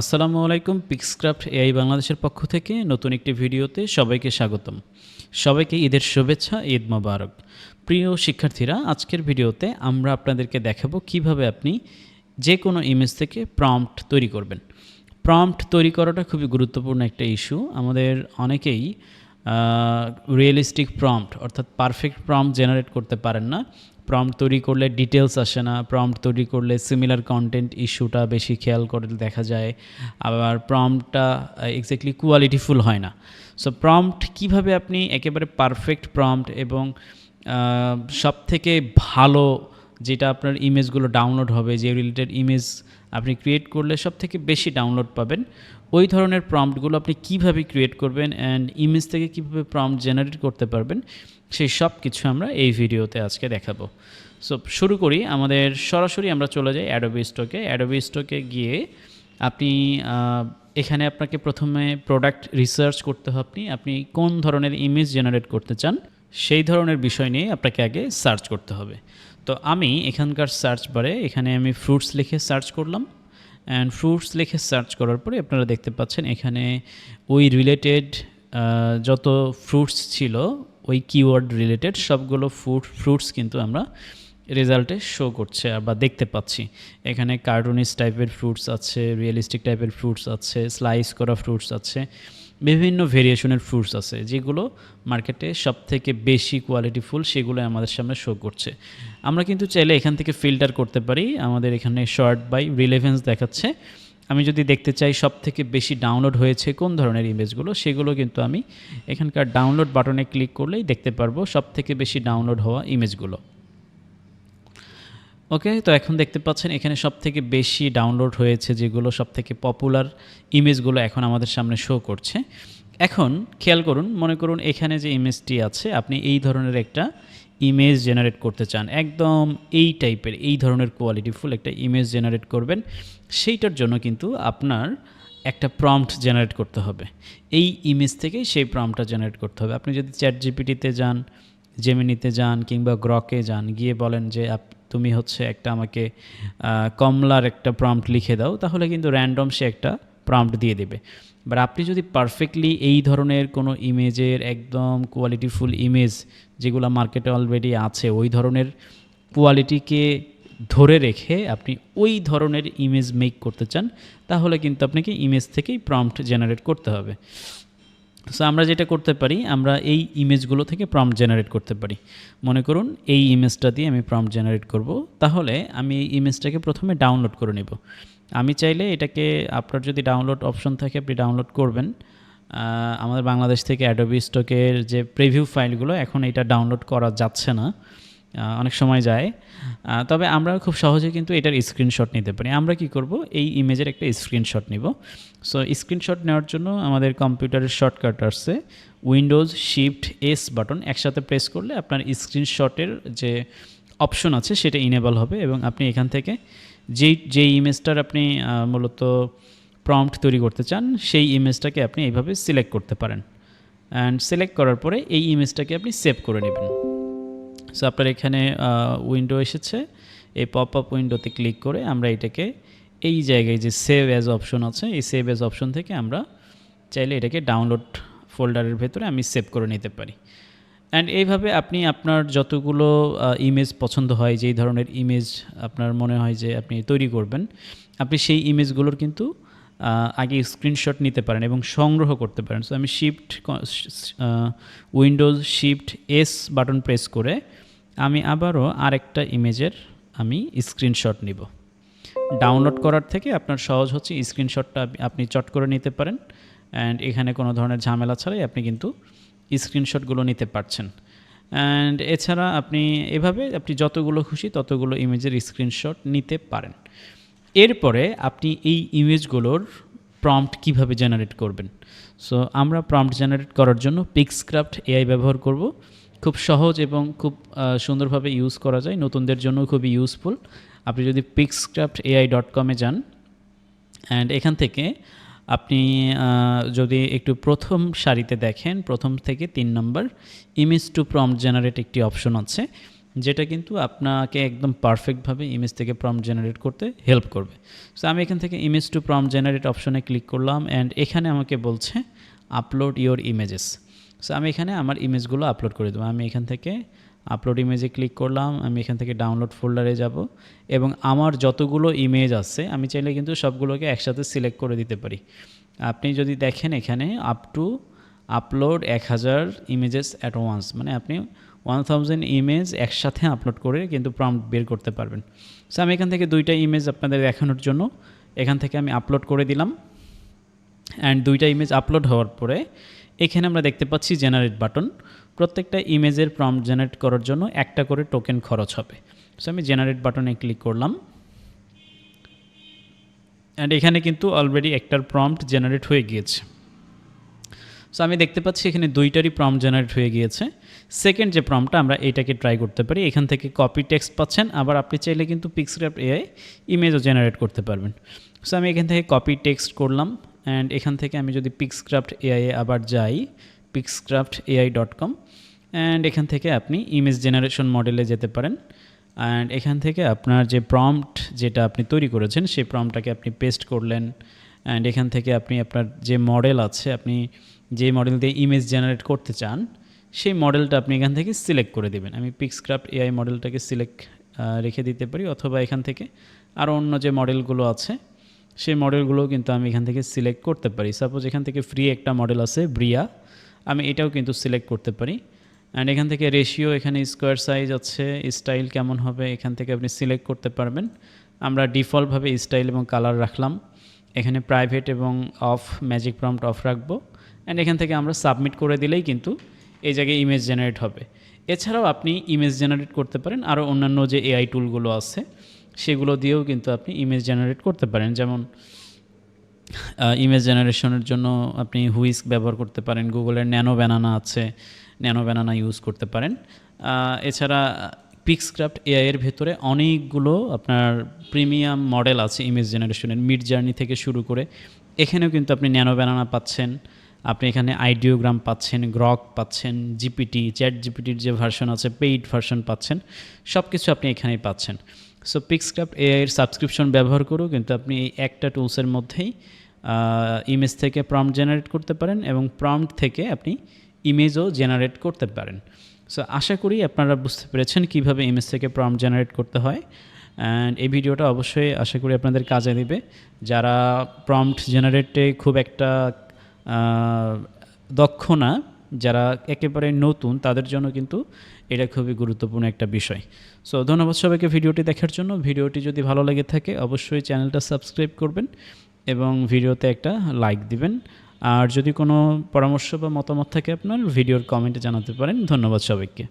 আসসালামু আলাইকুম। পিক্সক্রাফট এআই বাংলাদেশের পক্ষ থেকে নতুন একটি ভিডিওতে সবাইকে স্বাগতম। সবাইকে ঈদের শুভেচ্ছা, ঈদ মোবারক। প্রিয় শিক্ষার্থীরা, আজকের ভিডিওতে আমরা আপনাদেরকে দেখাবো কিভাবে আপনি যে কোনো ইমেজ থেকে প্রম্পট তৈরি করবেন। প্রম্পট তৈরি করাটা খুবই গুরুত্বপূর্ণ একটা ইস্যু। আমাদের অনেকেই রিয়েলিস্টিক প্রম্পট অর্থাৎ পারফেক্ট প্রম্পট জেনারেট করতে পারেন না। প্রম্পট তৈরি করলে ডিটেলস আসে না, প্রম্পট তৈরি করলে সিমিলার কন্টেন্ট ইস্যুটা বেশি খেয়াল করে দেখা যায়, আবার প্রম্পটটা এক্স্যাক্টলি কোয়ালিটিফুল হয় না। সো প্রম্পট কীভাবে আপনি একেবারে পারফেক্ট প্রম্পট এবং সবথেকে ভালো যেটা আপনার ইমেজগুলো ডাউনলোড হবে, যে রিলেটেড ইমেজ আপনি ক্রিয়েট করলে সবথেকে বেশি ডাউনলোড পাবেন, ওই ধরনের প্রম্পটগুলো আপনি কীভাবে ক্রিয়েট করবেন অ্যান্ড ইমেজ থেকে কীভাবে প্রম্পট জেনারেট করতে পারবেন, সেই সব কিছু আমরা এই ভিডিওতে আজকে দেখাবো। সো শুরু করি। সরাসরি আমরা চলে যাই অ্যাডোবি স্টকে। অ্যাডোবি স্টকে গিয়ে আপনি এখানে আপনাকে প্রথমে প্রোডাক্ট রিসার্চ করতে হবে। আপনি কোন ধরনের ইমেজ জেনারেট করতে চান সেই ধরনের বিষয় নিয়ে আপনাকে আগে সার্চ করতে হবে। তো আমি এখানকার সার্চ বারে এখানে আমি ফ্রুটস লিখে সার্চ করলাম, অ্যান্ড ফ্রুটস লিখে সার্চ করার পরে আপনারা দেখতে পাচ্ছেন এখানে ওই রিলেটেড যত ফ্রুটস ছিল, ওই কিওয়ার্ড রিলেটেড সবগুলো ফ্রুটস কিন্তু আমরা রেজাল্টে শো করছে বা দেখতে পাচ্ছি। এখানে কার্টুনিস্ট টাইপের ফ্রুটস আছে, রিয়েলিস্টিক টাইপের ফ্রুটস আছে, স্লাইস করা ফ্রুটস আছে, বিভিন্ন ভেরিয়েশনের ফ্রুটস আছে, যেগুলো মার্কেটে সবথেকে বেশি কোয়ালিটিফুল, সেগুলো আমাদের সামনে শো করছে। আমরা কিন্তু চাইলে এখান থেকে ফিল্টার করতে পারি। আমাদের এখানে শর্ট বাই রিলেভেন্স দেখাচ্ছে। আমি যদি দেখতে চাই সবথেকে বেশি ডাউনলোড হয়েছে কোন ধরনের ইমেজগুলো, সেগুলো কিন্তু আমি এখানকার ডাউনলোড বাটনে ক্লিক করলেই দেখতে পারবো সবথেকে বেশি ডাউনলোড হওয়া ইমেজগুলো। ওকে, তো এখন দেখতে পাচ্ছেন এখানে সবথেকে বেশি ডাউনলোড হয়েছে যেগুলো সবথেকে পপুলার ইমেজগুলো এখন আমাদের সামনে শো করছে। এখন খেয়াল করুন, মনে করুন এখানে যে ইমেজটি আছে, আপনি এই ধরনের একটা ইমেজ জেনারেট করতে চান, একদম এই টাইপের এই ধরনের কোয়ালিটিফুল একটা ইমেজ জেনারেট করবেন। সেইটার জন্য কিন্তু আপনার একটা প্রম্পট জেনারেট করতে হবে। এই ইমেজ থেকে সেই প্রম্পটটা জেনারেট করতে হবে। আপনি যদি চ্যাট জিপিটিতে যান, জেমিনিতে যান কিংবা গ্রকে যান, গিয়ে বলেন যে তুমি হচ্ছে একটা আমাকে কমলার একটা প্রম্পট লিখে দাও, তাহলে কিন্তু র্যান্ডম সে একটা প্রম্পট দিয়ে দেবে। বাট আপনি যদি পারফেক্টলি এই ধরনের কোনো ইমেজের একদম কোয়ালিটিফুল ইমেজ যেগুলো মার্কেটে অলরেডি আছে, ওই ধরনের কোয়ালিটিকে ধরে রেখে আপনি ওই ধরনের ইমেজ মেক করতে চান, তাহলে কিন্তু আপনাকে ইমেজ থেকেই প্রম্পট জেনারেট করতে হবে। সো আমরা যেটা করতে পারি, আমরা এই ইমেজগুলো থেকে প্রম্পট জেনারেট করতে পারি। মনে করুন এই ইমেজটা দিয়ে আমি প্রম্পট জেনারেট করব, তাহলে আমি এই ইমেজটাকে প্রথমে ডাউনলোড করে নেব। আমি চাইলে এটাকে, আপনার যদি ডাউনলোড অপশন থাকে আপনি ডাউনলোড করবেন। আমাদের বাংলাদেশ থেকে অ্যাডোবি স্টকের যে প্রিভিউ ফাইলগুলো, এখন এটা ডাউনলোড করা যাচ্ছে না, অনেক সময় যায়। তবে আমরা খুব সহজে কিন্তু এটার স্ক্রিনশট নিতে পারি। আমরা কি করব, এই ইমেজের একটা স্ক্রিনশট নিব। সো স্ক্রিনশট নেওয়ার জন্য আমাদের কম্পিউটারের শর্টকাট আসছে উইন্ডোজ শিফট এস বাটন, একসাথে প্রেস করলে আপনার স্ক্রিনশটের যে অপশন আছে সেটা ইনেবল হবে, এবং আপনি এখান থেকে যেই ইমেজটার আপনি মূলত প্রম্পট তৈরি করতে চান, সেই ইমেজটাকে আপনি এইভাবে সিলেক্ট করতে পারেন। অ্যান্ড সিলেক্ট করার পরে এই ইমেজটাকে আপনি সেভ করে নেবেন। সো আপনার এখানে উইন্ডো এসেছে, এই পপ আপ উইন্ডোতে ক্লিক করে আমরা এটাকে এই জায়গায় যে সেভ অ্যাজ অপশন আছে, এই সেভ অ্যাজ অপশন থেকে আমরা চাইলে এটাকে ডাউনলোড ফোল্ডারের ভেতরে আমি সেভ করে নিতে পারি। অ্যান্ড এইভাবে আপনি আপনার যতগুলো ইমেজ পছন্দ হয়, যেই ধরনের ইমেজ আপনার মনে হয় যে আপনি তৈরি করবেন, আপনি সেই ইমেজগুলোর কিন্তু আগে স্ক্রিনশট নিতে পারেন এবং সংগ্রহ করতে পারেন। সো আমি Windows shift S button press করে আমি আবারও আরেকটা ইমেজের আমি স্ক্রিনশট নিব। ডাউনলোড করার থেকে আপনার সহজ হচ্ছে স্ক্রিনশটটা আপনি চট করে নিতে পারেন, অ্যান্ড এখানে কোনো ধরনের ঝামেলা ছাড়াই আপনি কিন্তু স্ক্রিনশটগুলো নিতে পারছেন। অ্যান্ড এছাড়া আপনি এভাবে আপনি যতগুলো খুশি ততগুলো ইমেজের স্ক্রিনশট নিতে পারেন। এরপরে আপনি এই ইমেজগুলোর প্রম্পট কিভাবে জেনারেট করবেন। সো আমরা প্রম্পট জেনারেট করার জন্য পিক্সক্রাফট এআই ব্যবহার করব। খুব সহজ এবং খুব সুন্দরভাবে ইউজ করা যায়, নতুনদের জন্য খুবই ইউজফুল। আপনি যদি pixcraftai.com যান, অ্যান্ড এখান থেকে আপনি যদি একটু প্রথম সারিতে দেখেন, প্রথম থেকে 3 নম্বর ইমেজ টু প্রম্পট জেনারেট একটি অপশন আছে। যেটা কিন্তু আপনাকে একদম পারফেক্টভাবে ইমেজ থেকে প্রম্পট জেনারেট করতে হেল্প করবে। সো আমি এখান থেকে ইমেজ টু প্রম্পট জেনারেট অপশনে ক্লিক করলাম অ্যান্ড এখানে আমাকে বলছে আপলোড ইওর ইমেজেস। সো আমি এখানে আমার ইমেজগুলো আপলোড করে দেবো। আমি এখান থেকে আপলোড ইমেজে ক্লিক করলাম, আমি এখান থেকে ডাউনলোড ফোল্ডারে যাব এবং আমার যতগুলো ইমেজ আছে আমি চাইলে কিন্তু সবগুলোকে একসাথে সিলেক্ট করে দিতে পারি। আপনি যদি দেখেন এখানে up to upload 1000 images at once, মানে আপনি 1000 ইমেজ একসাথে আপলোড করে কিন্তু প্রম্পট বের করতে পারবেন। সো আমি এখান থেকে 2টা ইমেজ আপনাদের দেখানোর জন্য এখান থেকে আমি আপলোড করে দিলাম অ্যান্ড 2টা ইমেজ আপলোড হওয়ার পরে এখানে আমরা দেখতে পাচ্ছি জেনারেট বাটন। প্রত্যেকটা ইমেজের প্রম্পট জেনারেট করার জন্য একটা করে টোকেন খরচ হবে। সো আমি জেনারেট বাটনে ক্লিক করলাম অ্যান্ড এখানে কিন্তু অলরেডি একটার প্রম্পট জেনারেট হয়ে গিয়েছে। সো আমি দেখতে পাচ্ছি এখানে 2টারই প্রম্পট জেনারেট হয়ে গিয়েছে। সেকেন্ড যে প্রম্পটটা আমরা এটাকে ট্রাই করতে পারি। এখান থেকে কপি টেক্সট পাচ্ছেন, আবার আপনি চাইলে কিন্তু পিক্সক্রাফট এআই ইমেজও জেনারেট করতে পারবেন। সো আমি এখান থেকে কপি টেক্সট করলাম অ্যান্ড এখান থেকে আমি যদি পিক্সক্রাফট এআই আবার যাই pixcraftai.com অ্যান্ড এখান থেকে আপনি ইমেজ জেনারেশন মডেলে যেতে পারেন অ্যান্ড এখান থেকে আপনার যে প্রম্পট যেটা আপনি তৈরি করেছেন সেই প্রম্পটটাকে আপনি পেস্ট করলেন অ্যান্ড এখান থেকে আপনি আপনার যে মডেল আছে, আপনি যে মডেল দিয়ে ইমেজ জেনারেট করতে চান সেই মডেলটা আপনি এখান থেকে সিলেক্ট করে দেবেন। আমি পিক্সক্রাফট এআই মডেলটাকে সিলেক্ট রেখে দিতে পারি, অথবা এখান থেকে আরও অন্য যে মডেলগুলো আছে সেই মডেলগুলোও কিন্তু আমি এখান থেকে সিলেক্ট করতে পারি। সাপোজ এখান থেকে ফ্রি একটা মডেল আছে ব্রিয়া, আমি এটাও কিন্তু সিলেক্ট করতে পারি অ্যান্ড এখান থেকে রেশিও, এখানে স্কোয়ার সাইজ আছে, স্টাইল কেমন হবে এখান থেকে আপনি সিলেক্ট করতে পারবেন। আমরা ডিফল্টভাবে স্টাইল এবং কালার রাখলাম, এখানে প্রাইভেট এবং অফ ম্যাজিক প্রম্পট অফ রাখবো অ্যান্ড এখান থেকে আমরা সাবমিট করে দিলেই কিন্তু এই জায়গায় ইমেজ জেনারেট হবে। এছাড়াও আপনি ইমেজ জেনারেট করতে পারেন আরও অন্যান্য যে এআই টুলগুলো আছে সেগুলো দিয়েও কিন্তু আপনি ইমেজ জেনারেট করতে পারেন। যেমন ইমেজ জেনারেশনের জন্য আপনি হুইস্ক ব্যবহার করতে পারেন, গুগলের ন্যানো ব্যানানা আছে, ন্যানো ব্যানানা ইউজ করতে পারেন। এছাড়া পিক্সক্রাফট এআই এর ভেতরে অনেকগুলো আপনার প্রিমিয়াম মডেল আছে ইমেজ জেনারেশনের, মিড জার্নি থেকে শুরু করে এখানেও কিন্তু আপনি ন্যানো ব্যানানা পাচ্ছেন, আপনি এখানে আইডিওগ্রাম পাচ্ছেন, গ্রক পাচ্ছেন, জিপিটি, চ্যাট জিপিটির যে ভার্সন আছে পেইড ভার্সন পাচ্ছেন, সব কিছু আপনি এখানেই পাচ্ছেন। সো পিক্সক্রাফট এআই এর সাবস্ক্রিপশন ব্যবহার করেও কিন্তু আপনি এই একটা টুলসের মধ্যেই ইমেজ থেকে প্রম্পট জেনারেট করতে পারেন এবং প্রম্পট থেকে আপনি ইমেজও জেনারেট করতে পারেন। সো আশা করি আপনারা বুঝতে পেরেছেন কীভাবে ইমেজ থেকে প্রম্পট জেনারেট করতে হয় অ্যান্ড এই ভিডিওটা অবশ্যই আশা করি আপনাদের কাজে দেবে। যারা প্রম্পট জেনারেটে খুব একটা দক্ষ না, যারা একেবারে নতুন, তাদের জন্য কিন্তু এটা খুবই গুরুত্বপূর্ণ একটা বিষয়। সো ধন্যবাদ সবাইকে ভিডিওটি দেখার জন্য। ভিডিওটি যদি ভালো লেগে থাকে অবশ্যই চ্যানেলটা সাবস্ক্রাইব করবেন এবং ভিডিওতে একটা লাইক দিবেন। আর যদি কোনো পরামর্শ বা মতামত থাকে আপনার ভিডিওর কমেন্টে জানাতে পারেন। ধন্যবাদ সবাইকে।